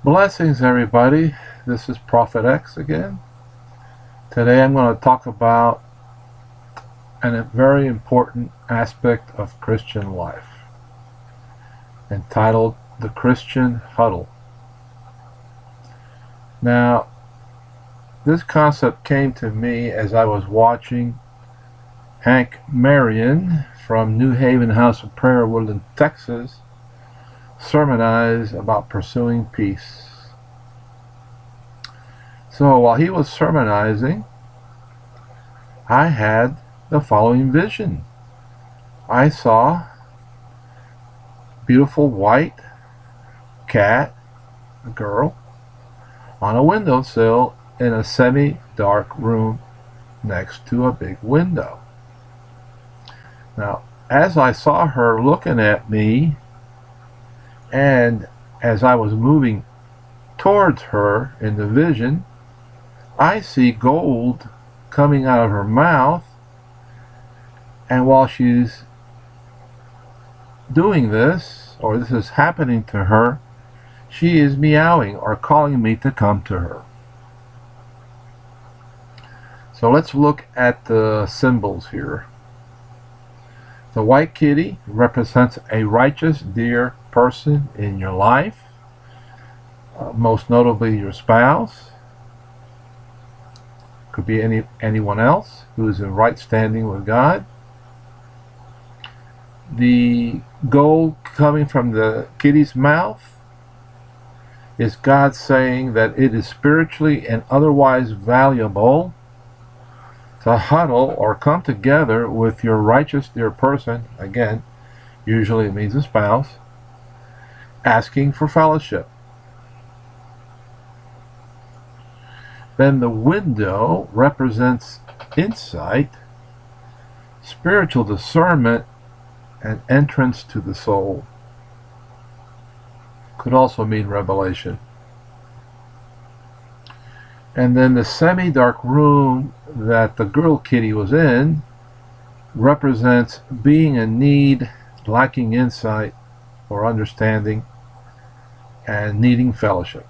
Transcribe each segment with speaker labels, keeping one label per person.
Speaker 1: Blessings, everybody. This is Prophet X again. Today I'm going to talk about a very important aspect of Christian life, entitled The Christian Huddle. Now, this concept came to me as I was watching Hank Marion from New Haven House of Prayer, Woodland, Texas, sermonize about pursuing peace. So while he was sermonizing, I had the following vision. I saw a beautiful white cat, a girl, on a windowsill in a semi-dark room next to a big window. Now, as I saw her looking at me, and as I was moving towards her in the vision, I see gold coming out of her mouth, and while she's doing this, or this is happening to her, she is meowing or calling me to come to her. So let's look at the symbols here. The white kitty represents a righteous, dear person in your life, most notably your spouse. Could be anyone else who is in right standing with God. The gold coming from the kitty's mouth is God saying that it is spiritually and otherwise valuable to huddle or come together with your righteous dear person. Again, usually it means a spouse, asking for fellowship. Then the window represents insight, spiritual discernment, and entrance to the soul. Could also mean revelation. And then the semi-dark room that the girl kitty was in represents being in need, lacking insight or understanding, and needing fellowship.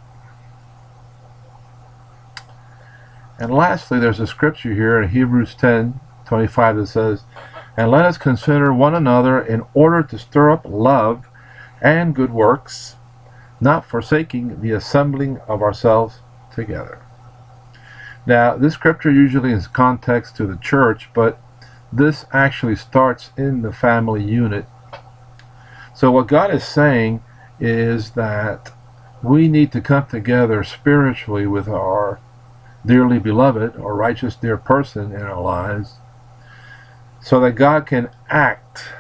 Speaker 1: And lastly, there's a scripture here in Hebrews 10:25 that says, "And let us consider one another in order to stir up love and good works, not forsaking the assembling of ourselves together." Now, this scripture usually is context to the church, but this actually starts in the family unit. So what God is saying is that we need to come together spiritually with our dearly beloved or righteous dear person in our lives, so that God can act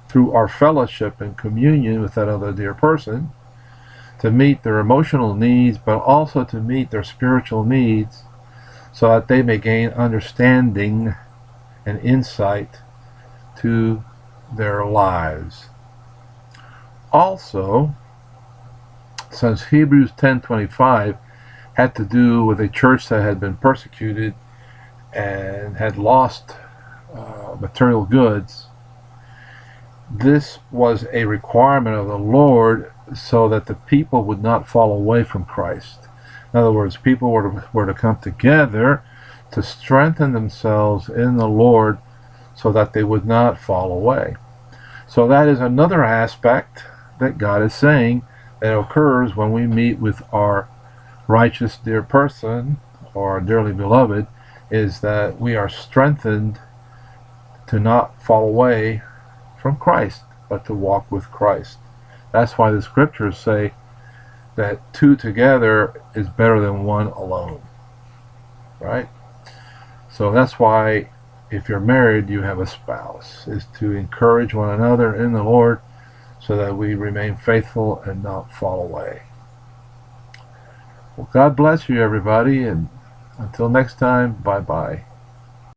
Speaker 1: through our fellowship and communion with that other dear person to meet their emotional needs, but also to meet their spiritual needs, so that they may gain understanding and insight to their lives. Also, since Hebrews 10:25 had to do with a church that had been persecuted and had lost material goods, this was a requirement of the Lord so that the people would not fall away from Christ. In other words, people were to come together to strengthen themselves in the Lord so that they would not fall away. So that is another aspect that God is saying that occurs when we meet with our righteous dear person or dearly beloved, is that we are strengthened to not fall away from Christ, but to walk with Christ. That's why the scriptures say that two together is better than one alone, right? So that's why if you're married, you have a spouse, is to encourage one another in the Lord so that we remain faithful and not fall away. Well, God bless you, everybody, and until next time, bye-bye.